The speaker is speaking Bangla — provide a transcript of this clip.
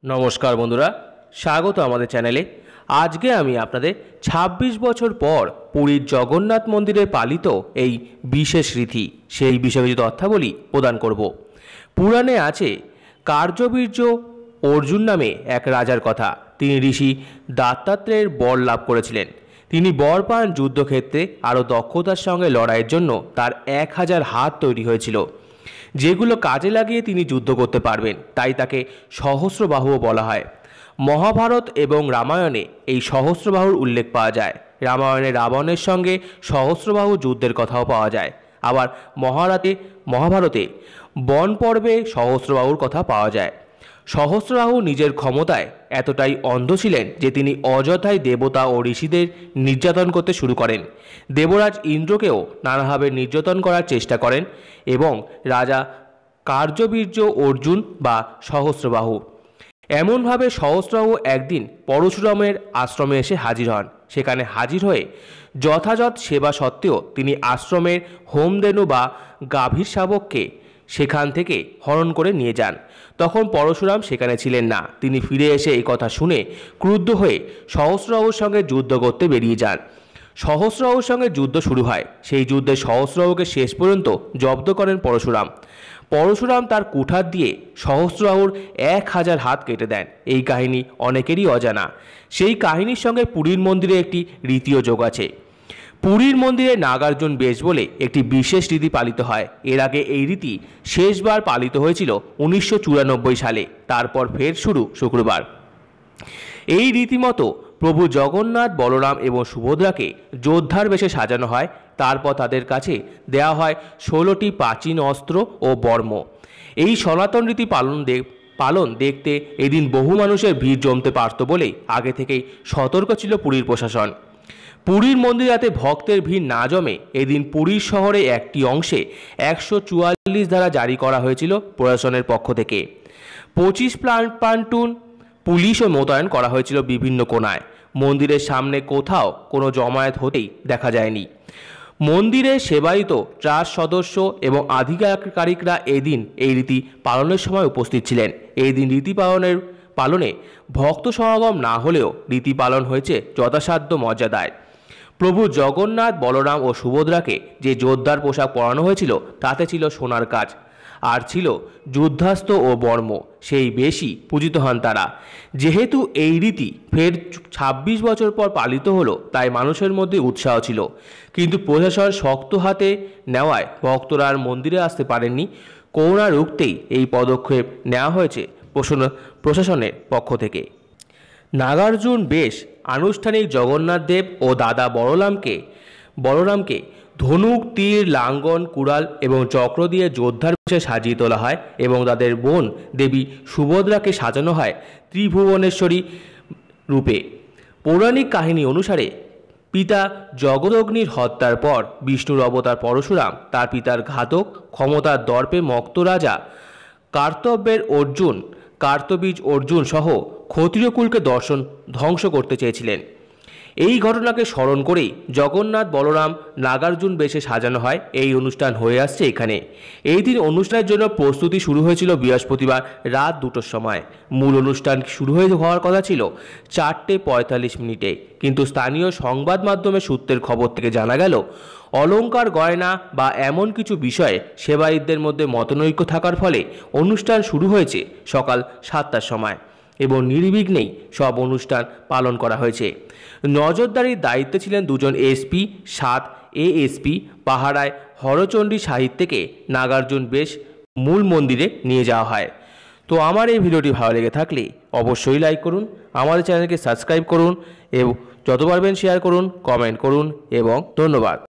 নমস্কার বন্ধুরা, স্বাগত আমাদের চ্যানেলে। আজকে আমি আপনাদের ২৬ বছর পর পুরীর জগন্নাথ মন্দিরে পালিত এই বিশেষ রীতি সেই বিষয়ে কিছু তথ্যাবলী প্রদান করব। পুরাণে আছে কার্যবীর্য অর্জুন নামে এক রাজার কথা। তিনি ঋষি দত্তাত্রেয়ের বর লাভ করেছিলেন। তিনি বর পান যুদ্ধক্ষেত্রে আরও দক্ষতার সঙ্গে লড়াইয়ের জন্য তার ১,০০০ হাত তৈরি হয়েছিল, যেগুলো কাজে লাগিয়ে তিনি যুদ্ধ করতে পারবেন। তাই তাকে সহস্রবাহুও বলা হয়। মহাভারত এবং রামায়ণে এই সহস্রবাহুর উল্লেখ পাওয়া যায়। রামায়ণে রাবণের সঙ্গে সহস্রবাহু যুদ্ধের কথাও পাওয়া যায়। আবার মহাভারতে বন পর্বে সহস্রবাহুর কথা পাওয়া যায়। সহস্রবাহু নিজের ক্ষমতায় এতটাই অন্ধ ছিলেন যে তিনি অযথায় দেবতা ও ঋষিদের নির্যাতন করতে শুরু করেন। দেবরাজ ইন্দ্রকেও নানাভাবে নির্যাতন করার চেষ্টা করেন এবং রাজা কার্যবীর্য অর্জুন বা সহস্রবাহু এমনভাবে সহস্রবাহু একদিন পরশুরামের আশ্রমে এসে হাজির হন। সেখানে হাজির হয়ে যথাযথ সেবা সত্ত্বেও তিনি আশ্রমের হোমধেনু বা গাভীর শাবককে সেখান থেকে হরণ করে নিয়ে যান। তখন পরশুরাম সেখানে ছিলেন না। তিনি ফিরে এসে এই কথা শুনে ক্রুদ্ধ হয়ে সহস্রবাহুর সঙ্গে যুদ্ধ করতে বেরিয়ে যান। সহস্রবাহুর সঙ্গে যুদ্ধ শুরু হয়। সেই যুদ্ধে সহস্রবাহুকে শেষ পর্যন্ত জব্দ করেন পরশুরাম। পরশুরাম তার কুঠার দিয়ে সহস্রবাহুর ১,০০০ হাত কেটে দেন। এই কাহিনী অনেকেরই অজানা। সেই কাহিনীর সঙ্গে পুরীর মন্দিরে একটি রীতিও যোগ আছে। পুরীর মন্দিরে নাগার্জুন বেশ বলে একটি বিশেষ রীতি পালিত হয়। এর আগে এই রীতি শেষবার পালিত হয়েছিল ১৯৯৪ সালে। তারপর ফের শুরু শুক্রবার। এই রীতিমতো প্রভু জগন্নাথ, বলরাম এবং সুভদ্রাকে যোদ্ধার বেশে সাজানো হয়। তারপর তাদের কাছে দেওয়া হয় ১৬টি প্রাচীন অস্ত্র ও বর্ম। এই সনাতন রীতি পালন দেখতে এদিন বহু মানুষের ভিড় জমতে পারত বলেই আগে থেকেই সতর্ক ছিল পুরীর প্রশাসন। পুরীর মন্দিরে যাতে ভক্তের ভিড় না জমে এদিন পুরীর শহরে একটি অংশে ১৪৪ ধারা জারি করা হয়েছিল প্রশাসনের পক্ষ থেকে। ২৫ প্লাটুন পুলিশও মোতায়েন করা হয়েছিল বিভিন্ন কোণায়। মন্দিরের সামনে কোথাও কোনো জমায়েত হতেই দেখা যায়নি। মন্দিরে সেবায়িত ট্রাস্ট সদস্য এবং আধিকারিকরা এদিন এই রীতি পালনের সময় উপস্থিত ছিলেন। এই দিন রীতি পালনে ভক্ত সমাগম না হলেও রীতি পালন হয়েছে যথাসাধ্য মর্যাদায়। প্রভু জগন্নাথ, বলরাম ও সুভদ্রাকে যে যোদ্ধার পোশাক পরানো হয়েছিল তাতে ছিল সোনার কাজ, আর ছিল যুদ্ধাস্ত্র ও বর্ম। সেই বেশি পূজিত হন তারা। যেহেতু এই রীতি ফের ২৬ বছর পর পালিত হলো, তাই মানুষের মধ্যে উৎসাহ ছিল। কিন্তু প্রশাসন শক্ত হাতে নেওয়ায় ভক্তরা আর মন্দিরে আসতে পারেননি। করোনা রুখতেই এই পদক্ষেপ নেওয়া হয়েছে প্রশাসনের পক্ষ থেকে। নাগার্জুন বেশ আনুষ্ঠানিক জগন্নাথ দেব ও দাদা বলরামকে ধনুক, তীর, লাঙ্গল, কুড়াল এবং চক্র দিয়ে যোদ্ধার বেশে সাজিয়ে তোলা হয় এবং তাদের বোন দেবী সুভদ্রাকে সাজানো হয় ত্রিভুবনেশ্বরী রূপে। পৌরাণিক কাহিনী অনুসারে পিতা জগদগ্নির হত্যার পর বিষ্ণুর অবতার পরশুরাম তার পিতার ঘাতক ক্ষমতার দর্পে মত্ত রাজা কার্তবীজ অর্জুন সহ ক্ষত্রিয় কুলকে ধ্বংস করতে চেয়েছিলেন। এই ঘটনাকে স্মরণ করেই জগন্নাথ, বলরাম, নাগার্জুন বেশে সাজানো হয়। এই অনুষ্ঠান হয়ে আসছে এখানে। এই দিন অনুষ্ঠানের জন্য প্রস্তুতি শুরু হয়েছিল বৃহস্পতিবার রাত ২টোর সময়। মূল অনুষ্ঠান শুরু হওয়ার কথা ছিল ৪:৪৫, কিন্তু স্থানীয় সংবাদ মাধ্যমের সূত্রের খবর থেকে জানা গেল অলংকার, গয়না বা এমন কিছু বিষয়ে সেবায়িতদের মধ্যে মতনৈক্য থাকার ফলে অনুষ্ঠান শুরু হয়েছে সকাল ৭টার সময় এবং নির্বিঘ্নেই সব অনুষ্ঠান পালন করা হয়েছে। নজরদারির দায়িত্বে ছিলেন ২জন এসপি। ৭ এএসপি পাহারায় হরচণ্ডী সাহিত্য থেকে নাগার্জুন বেশ মূল মন্দিরে নিয়ে যাওয়া হয়। তো আমার এই ভিডিওটি ভালো লেগে থাকলে অবশ্যই লাইক করুন, আমাদের চ্যানেলকে সাবস্ক্রাইব করুন এবং যত পারবেন শেয়ার করুন, কমেন্ট করুন এবং ধন্যবাদ।